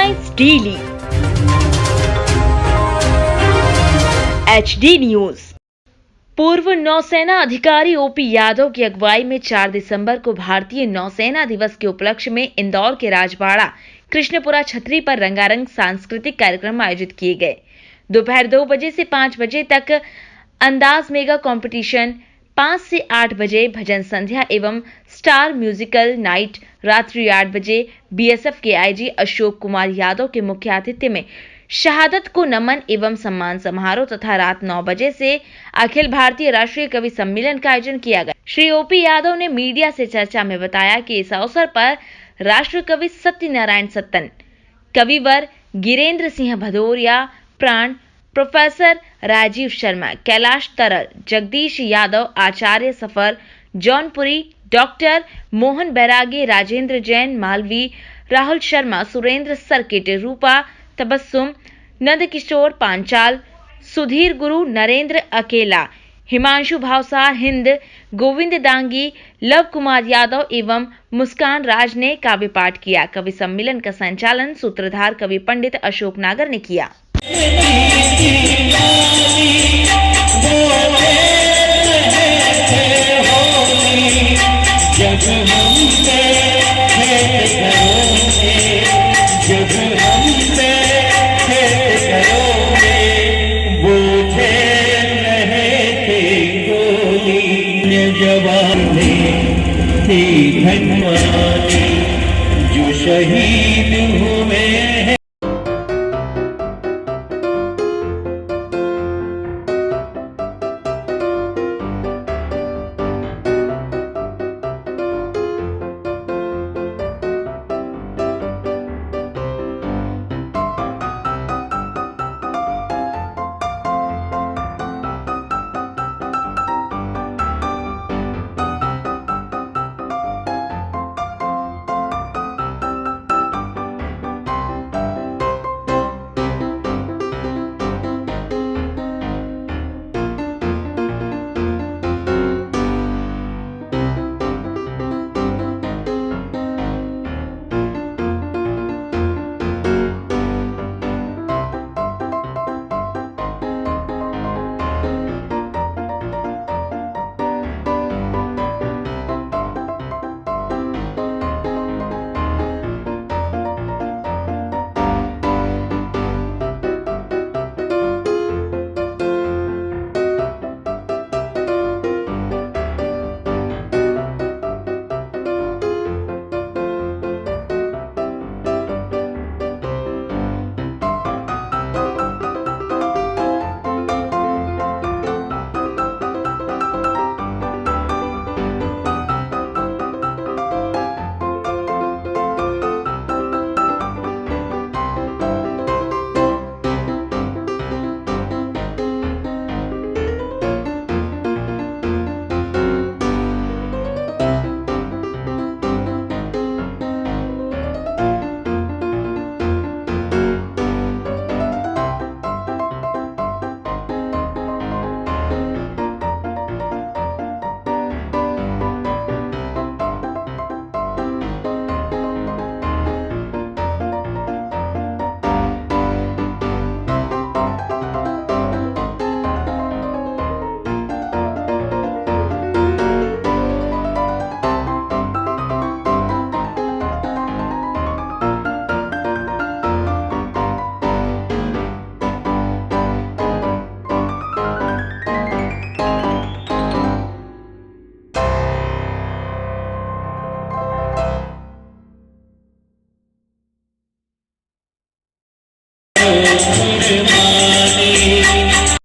Headlines daily HD news. पूर्व नौसेना अधिकारी ओपी यादव की अगुवाई में 4 दिसंबर को भारतीय नौसेना दिवस के उपलक्ष्य में इंदौर के राजबाड़ा कृष्णपुरा छतरी पर रंगारंग सांस्कृतिक कार्यक्रम आयोजित किए गए। दोपहर 2 बजे से 5 बजे तक अंदाज मेगा कंपटीशन, 5 से 8 बजे भजन संध्या एवं स्टार म्यूजिकल नाइट, रात्रि 8 बजे BSF के IG अशोक कुमार यादव के मुख्य आतिथ्य में शहादत को नमन एवं सम्मान समारोह तथा रात 9 बजे से अखिल भारतीय राष्ट्रीय कवि सम्मेलन का आयोजन किया गया। श्री ओपी यादव ने मीडिया से चर्चा में बताया कि इस अवसर पर राष्ट्र कवि सत्यनारायण सत्तन, कविवर गिरेंद्र सिंह भदौरिया, प्राण प्रोफेसर राजीव शर्मा, कैलाश तरल, जगदीश यादव, आचार्य सफर, जौनपुरी, डॉक्टर मोहन बैरागी, राजेंद्र जैन, मालवी, राहुल शर्मा, सुरेंद्र सर्किट, रूपा तबस्सुम, नंदकिशोर पांचाल, सुधीर गुरु, नरेंद्र अकेला, हिमांशु भावसार, हिंद, गोविंद दांगी, लव कुमार यादव एवं मुस्कान राज ने काव्य पाठ किया। कवि सम्मेलन का संचालन सूत्रधार कवि पंडित अशोक नागर ने किया। जो शहीद हुए हैं।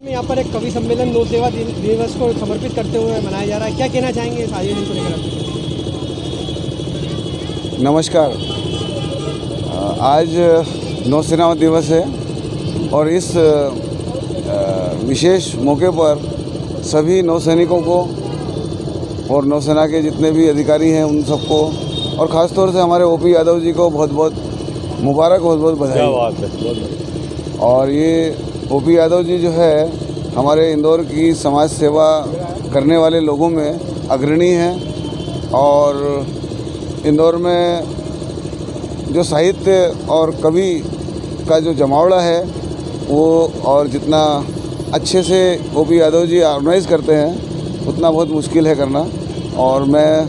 यहाँ पर एक कवि सम्मेलन नौ सेवा दिवस को समर्पित करते हुए मनाया जा रहा है, क्या कहना चाहेंगे इस आयोजन को लेकर? नमस्कार। आज नौसेना दिवस है और इस विशेष मौके पर सभी नौसैनिकों को और नौसेना के जितने भी अधिकारी हैं उन सबको और ख़ास तौर से हमारे ओपी यादव जी को बहुत बहुत मुबारक, बहुत बहुत बधाई। क्या बात है। और ये ओपी यादव जी जो है हमारे इंदौर की समाज सेवा करने वाले लोगों में अग्रणी हैं और इंदौर में जो साहित्य और कवि का जो जमावड़ा है वो, और जितना अच्छे से O.P. यादव जी ऑर्गेनाइज़ करते हैं उतना बहुत मुश्किल है करना। और मैं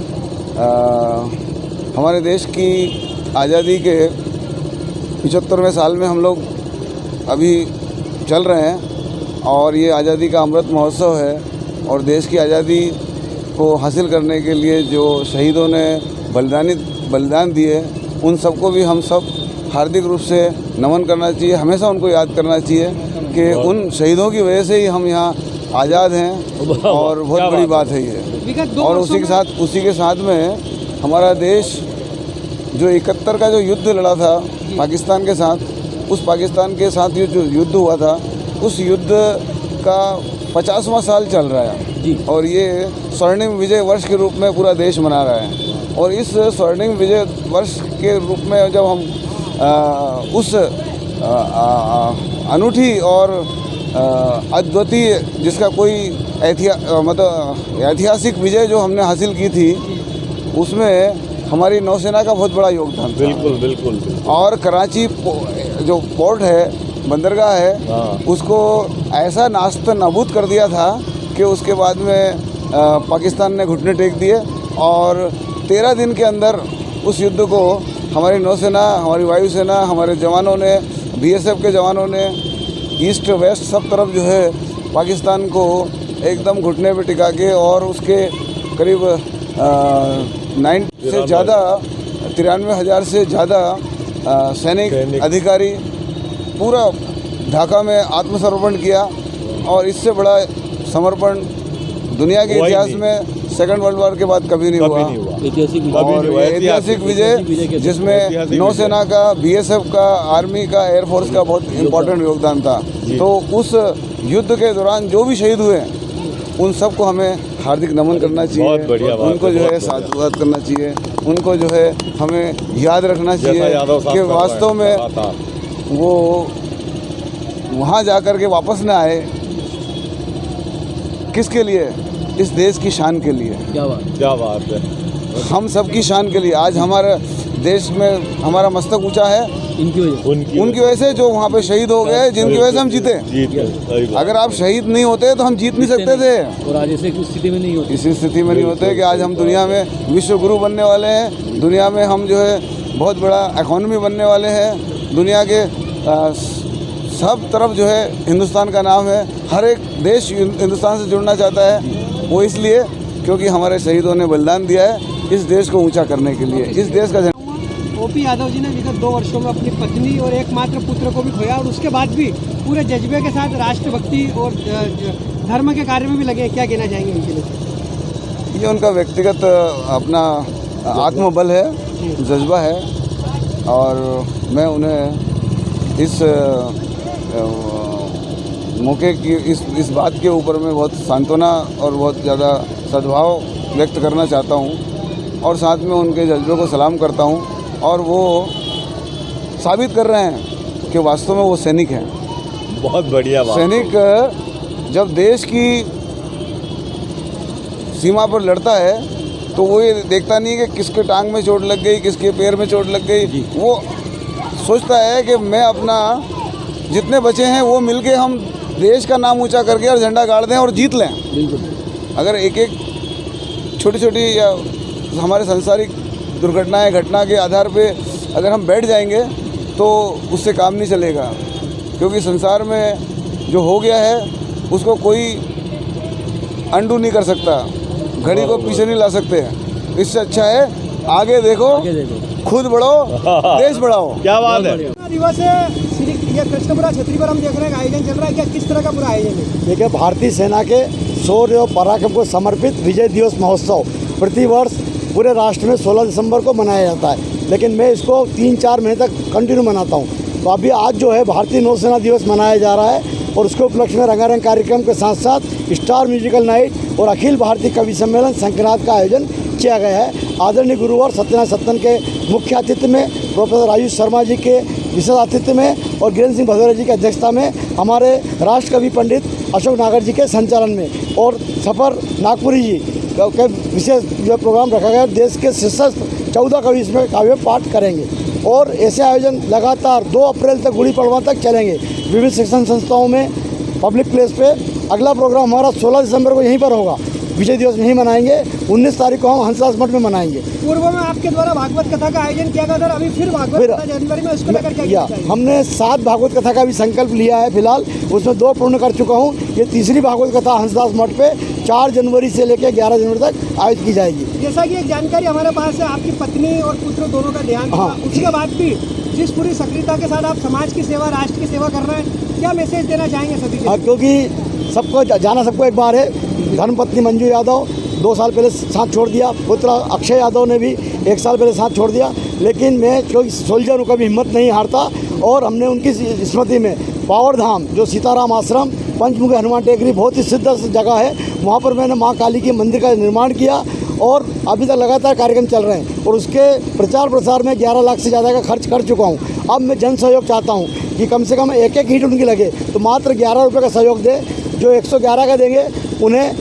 हमारे देश की आज़ादी के 75वें साल में हम लोग अभी चल रहे हैं और ये आज़ादी का अमृत महोत्सव है, और देश की आज़ादी को हासिल करने के लिए जो शहीदों ने बलिदान दिए उन सबको भी हम सब हार्दिक रूप से नमन करना चाहिए। हमेशा उनको याद करना चाहिए कि उन शहीदों की वजह से ही हम यहाँ आज़ाद हैं, और बहुत बड़ी बात है ये। और उसी के साथ में हमारा देश जो 71 का जो युद्ध लड़ा था पाकिस्तान के साथ, उस पाकिस्तान के साथ ये जो युद्ध हुआ था उस युद्ध का 50वां साल चल रहा है, और ये स्वर्णिम विजय वर्ष के रूप में पूरा देश मना रहा है। और इस स्वर्णिम विजय वर्ष के रूप में जब हम उस अनूठी और अद्वितीय, जिसका कोई ऐतिहासिक विजय जो हमने हासिल की थी, उसमें हमारी नौसेना का बहुत बड़ा योगदान था। बिल्कुल। और कराची जो पोर्ट है, बंदरगाह है, उसको ऐसा नास्त नाबूद कर दिया था कि उसके बाद में पाकिस्तान ने घुटने टेक दिए, और 13 दिन के अंदर उस युद्ध को हमारी नौसेना, हमारी वायुसेना, हमारे जवानों ने, BSF के जवानों ने ईस्ट वेस्ट सब तरफ जो है पाकिस्तान को एकदम घुटने पे टिका के, और उसके करीब 93,000 से ज़्यादा सैनिक अधिकारी पूरा ढाका में आत्मसमर्पण किया। और इससे बड़ा समर्पण दुनिया के इतिहास में सेकंड वर्ल्ड वॉर के बाद कभी नहीं हुआ। ऐतिहासिक विजय जिसमें नौसेना का, BSF का, आर्मी का, एयरफोर्स का बहुत इम्पोर्टेंट योगदान था। तो उस युद्ध के दौरान जो भी शहीद हुए उन सबको हमें हार्दिक नमन करना चाहिए, उनको जो है साधुवाद करना चाहिए, उनको जो है हमें याद रखना चाहिए कि वास्तव में वो वहाँ जाकर के वापस ना आए। किसके लिए? इस देश की शान के लिए। क्या बात है। हम सब की शान के लिए। आज हमारे देश में हमारा मस्तक ऊंचा है उनकी वजह से, जो वहाँ पे शहीद हो गए, जिनकी वजह से हम जीते। अगर आप शहीद नहीं होते तो हम जीत नहीं सकते थे, और आज ऐसे स्थिति में नहीं होते। इसी स्थिति में नहीं होते कि आज हम दुनिया में विश्व गुरु बनने वाले हैं। दुनिया में हम जो है बहुत बड़ा इकोनॉमी बनने वाले हैं। दुनिया के सब तरफ जो है हिंदुस्तान का नाम है। हर एक देश हिंदुस्तान से जुड़ना चाहता है। वो इसलिए क्योंकि हमारे शहीदों ने बलिदान दिया है इस देश को ऊंचा करने के लिए। इस देश का O.P. यादव जी ने विगत 2 वर्षों में अपनी पत्नी और एकमात्र पुत्र को भी खोया, और उसके बाद भी पूरे जज्बे के साथ राष्ट्रभक्ति और धर्म के कार्य में भी लगे। क्या कहना चाहेंगे उनके लिए? ये उनका व्यक्तिगत अपना आत्मबल है, जज्बा है, और मैं उन्हें इस मौके की इस बात के ऊपर मैं बहुत सांत्वना और बहुत ज़्यादा सद्भाव व्यक्त करना चाहता हूँ, और साथ में उनके जज्बे को सलाम करता हूँ। और वो साबित कर रहे हैं कि वास्तव में वो सैनिक हैं। बहुत बढ़िया बात। सैनिक जब देश की सीमा पर लड़ता है तो वो ये देखता नहीं कि किसके टांग में चोट लग गई, किसके पैर में चोट लग गई। वो सोचता है कि मैं अपना जितने बचे हैं वो मिलके हम देश का नाम ऊंचा करके और झंडा गाड़ दें और जीत लें। अगर एक एक छोटी छोटी या हमारे सांसारिक दुर्घटनाएं, घटना के आधार पे अगर हम बैठ जाएंगे तो उससे काम नहीं चलेगा, क्योंकि संसार में जो हो गया है उसको कोई अंडू नहीं कर सकता, घड़ी को पीछे नहीं ला सकते। इससे अच्छा है आगे देखो, खुद बढ़ो, देश बढ़ाओ। क्या बात है। दिवस ये कृष्णपुरा छतरी पर हम देख रहे हैं आयोजन चल रहा है। क्या किस तरह का पूरा आयोजन है? देखिए, भारतीय सेना के शौर्य और पराक्रम को समर्पित विजय दिवस महोत्सव प्रतिवर्ष पूरे राष्ट्र में 16 दिसंबर को मनाया जाता है, लेकिन मैं इसको 3-4 महीने तक कंटिन्यू मनाता हूँ। तो अभी आज जो है भारतीय नौसेना दिवस मनाया जा रहा है, और उसके उपलक्ष्य में रंगारंग कार्यक्रम के साथ साथ स्टार म्यूजिकल नाइट और अखिल भारतीय कवि सम्मेलन संक्रांत का आयोजन किया गया है। आदरणीय गुरुवर सत्यनारायण सत्तन के मुख्य अतिथि में, प्रोफेसर आयुष शर्मा जी के विशेष अतिथि में और गिरिंद्र सिंह भदौरिया जी की अध्यक्षता में, हमारे राष्ट्र कवि पंडित अशोक नागर जी के संचालन में, और सफर नागपुरी जी के विशेष जो प्रोग्राम रखा गया। देश के शीर्षस्थ 14 कवि इसमें काव्य पाठ करेंगे। और ऐसे आयोजन लगातार 2 अप्रैल तक गुड़ी पड़वा तक चलेंगे विविध शिक्षण संस्थाओं में, पब्लिक प्लेस पे। अगला प्रोग्राम हमारा 16 दिसंबर को यहीं पर होगा, विजय दिवस नहीं मनाएंगे। 19 तारीख को हम हंसराज मठ में मनाएंगे। पूर्व में आपके द्वारा भागवत कथा का आयोजन किया गया था, अभी फिर भागवत कथा जनवरी में, उसको लेकर क्या कहना चाहिए? हमने 7 भागवत कथा का भी संकल्प लिया है फिलहाल, उसमें 2 पूर्ण कर चुका हूँ। ये तीसरी भागवत कथा हंसदास मठ पे 4 जनवरी से लेकर 11 जनवरी तक आयोजित की जाएगी। जैसा कि एक जानकारी हमारे पास है, आपकी पत्नी और पुत्र दोनों का देहांत हुआ, उसके बाद भी जिस पूरी सक्रियता के साथ आप समाज की सेवा, राष्ट्र की सेवा कर रहे हैं, क्या मैसेज देना चाहेंगे सभी को? क्योंकि सबको जाना सबको एक बार है, धर्मपत्नी मंजू यादव 2 साल पहले साथ छोड़ दिया, पुत्र अक्षय यादव ने भी 1 साल पहले साथ छोड़ दिया, लेकिन मैं कोई सोल्जर हूँ, कभी हिम्मत नहीं हारता। और हमने उनकी स्मृति में पावर धाम, जो सीताराम आश्रम, पंचमुखी हनुमान टेकरी बहुत ही सिद्ध जगह है, वहाँ पर मैंने माँ काली के मंदिर का निर्माण किया और अभी तक लगातार कार्यक्रम चल रहे हैं और उसके प्रचार प्रसार में 11 लाख से ज़्यादा का खर्च कर चुका हूँ। अब मैं जन सहयोग चाहता हूँ कि कम से कम एक ईंट उनकी लगे, तो मात्र 11 रुपये का सहयोग दे। जो 111 का देंगे उन्हें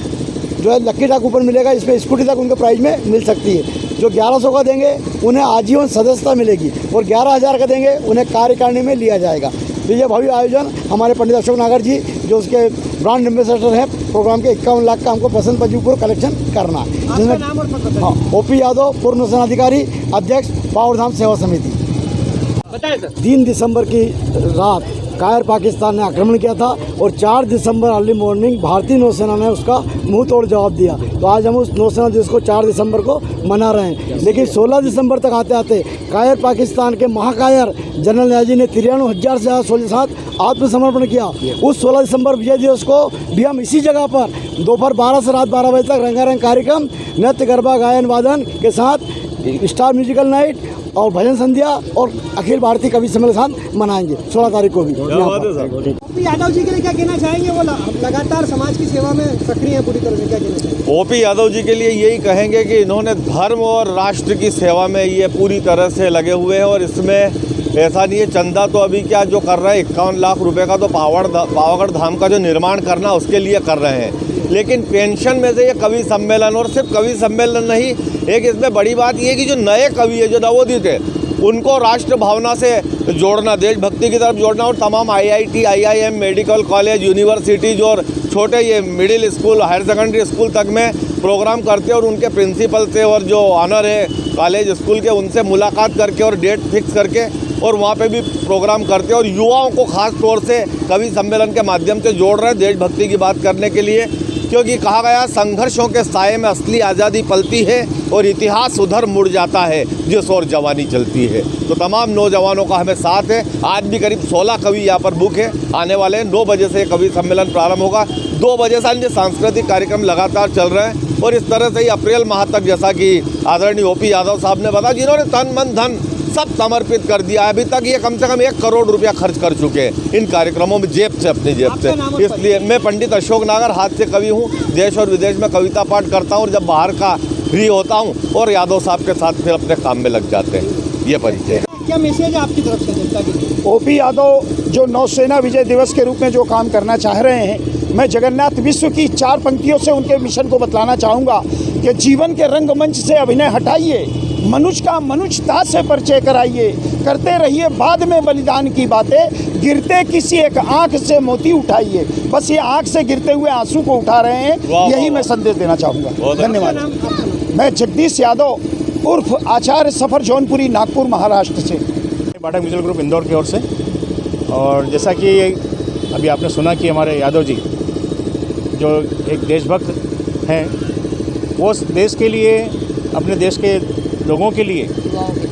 जो है लक्की ड्रा कूपन मिलेगा, इसमें स्कूटी तक उनके प्राइज में मिल सकती है। जो 1100 का देंगे उन्हें आजीवन सदस्यता मिलेगी और 11,000 का देंगे उन्हें कार्यकारिणी में लिया जाएगा। तो ये भव्य आयोजन हमारे पंडित अशोक नागर जी, जो उसके ब्रांड एम्बेसडर हैं प्रोग्राम के, 51 लाख का हमको बसंत पंजीपुर कलेक्शन करना है। आपका नाम और पद बताइए। ओपी यादव, पूर्व नौसेना अधिकारी, अध्यक्ष पावरधाम सेवा समिति। बताएं सर। 3 दिसंबर की रात कायर पाकिस्तान ने आक्रमण किया था और 4 दिसंबर अर्ली मॉर्निंग भारतीय नौसेना ने उसका मुंह तोड़ जवाब दिया। तो आज हम उस नौसेना दिवस को 4 दिसंबर को मना रहे हैं, लेकिन 16 दिसंबर तक आते आते कायर पाकिस्तान के महाकायर जनरल न्याजी ने 93,000 से ज़्यादा सोल्जर साथ आत्मसमर्पण किया। उस 16 दिसंबर विजय दिवस को भी हम इसी जगह पर दोपहर 12 से रात 12 बजे तक रंगारंग कार्यक्रम, नृत्य, गरबा, गायन वादन के साथ स्टार म्यूजिकल नाइट और भजन संध्या और अखिल भारतीय कवि सम्मेलन साथ मनाएंगे 16 तारीख को भी। ओपी यादव जी के लिए क्या कहना चाहेंगे? वो लगातार समाज की सेवा में सक्रिय है पूरी तरह से, क्या कहना चाहेंगे? ओपी यादव जी के लिए यही कहेंगे कि इन्होंने धर्म और राष्ट्र की सेवा में ये पूरी तरह से लगे हुए हैं और इसमें ऐसा नहीं है चंदा तो अभी क्या जो कर रहे हैं 51 लाख रुपए का तो पावागढ़ धाम का जो निर्माण करना उसके लिए कर रहे हैं, लेकिन पेंशन में से ये कवि सम्मेलन, और सिर्फ कवि सम्मेलन नहीं, एक इसमें बड़ी बात ये है कि जो नए कवि है, जो नवोदित है, उनको राष्ट्र भावना से जोड़ना, देशभक्ति की तरफ जोड़ना और तमाम IIT, IIM, medical college, universities और छोटे ये middle school, higher secondary school तक में प्रोग्राम करते और उनके प्रिंसिपल से और जो ऑनर है कॉलेज स्कूल के उनसे मुलाकात करके और डेट फिक्स करके और वहाँ पे भी प्रोग्राम करते हैं और युवाओं को खास तौर से कवि सम्मेलन के माध्यम से जोड़ रहे हैं देशभक्ति की बात करने के लिए, क्योंकि कहा गया संघर्षों के साए में असली आज़ादी पलती है और इतिहास उधर मुड़ जाता है जिस ओर जवानी चलती है। तो तमाम नौजवानों का हमें साथ है। आज भी करीब 16 कवि यहाँ पर बुक है, आने वाले हैं। 9 बजे से कवि सम्मेलन प्रारंभ होगा, 2 बजे से अन्य सांस्कृतिक कार्यक्रम लगातार चल रहे हैं और इस तरह से ही अप्रैल माह तक, जैसा कि आदरणीय ओपी यादव साहब ने बताया, जिन्होंने तन मन धन सब समर्पित कर दिया। अभी तक ये कम से कम 1 करोड़ रुपया खर्च कर चुके हैं इन कार्यक्रमों में, जेब से, अपनी जेब से। इसलिए मैं पंडित अशोक नागर, हाथ से कवि हूँ, देश और विदेश में कविता पाठ करता हूँ और जब बाहर का फ्री होता हूँ और यादव साहब के साथ फिर अपने काम में लग जाते हैं। ये परिचय। क्या मैसेज है आपकी तरफ से जनता के लिए? ओपी यादव जो नौसेना विजय दिवस के रूप में जो काम करना चाह रहे हैं, मैं जगन्नाथ विश्व की 4 पंक्तियों से उनके मिशन को बतलाना चाहूँगा कि जीवन के रंगमंच से अभिनय हटाइए, मनुष्य का मनुष्यता से परिचय कराइए, करते रहिए बाद में बलिदान की बातें, गिरते किसी एक आंख से मोती उठाइए। बस ये आंख से गिरते हुए आंसू को उठा रहे हैं, यही मैं संदेश देना चाहूँगा। धन्यवाद। मैं जगदीश यादव उर्फ आचार्य सफर जौनपुरी, नागपुर, महाराष्ट्र से। बाटा म्यूचुअल ग्रुप इंदौर की ओर से। और जैसा कि अभी आपने सुना कि हमारे यादव जी जो एक देशभक्त हैं, वो देश के लिए, अपने देश के लोगों के लिए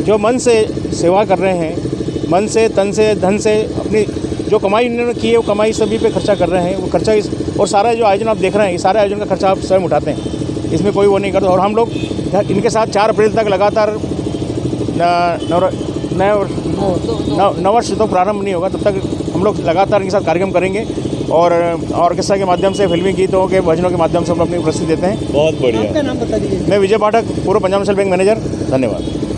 जो मन से सेवा कर रहे हैं, मन से, तन से, धन से, अपनी जो कमाई इन्होंने की है वो कमाई सभी पे खर्चा कर रहे हैं। वो खर्चा और सारा जो आयोजन आप देख रहे हैं, ये सारे आयोजन का खर्चा आप स्वयं उठाते हैं, इसमें कोई वो नहीं करता। और हम लोग इनके साथ 4 अप्रैल तक लगातार नववर्ष तो प्रारंभ नहीं होगा तब तक हम लोग लगातार इनके साथ कार्यक्रम करेंगे और ऑर्केस्ट्रा के माध्यम से, फिल्मी गीतों के, भजनों के माध्यम से हम अपनी उपस्थिति देते हैं। बहुत बढ़िया। आपका नाम बता दीजिए। मैं विजय पाठक, पूर्व पंजाब नेशनल बैंक मैनेजर। धन्यवाद।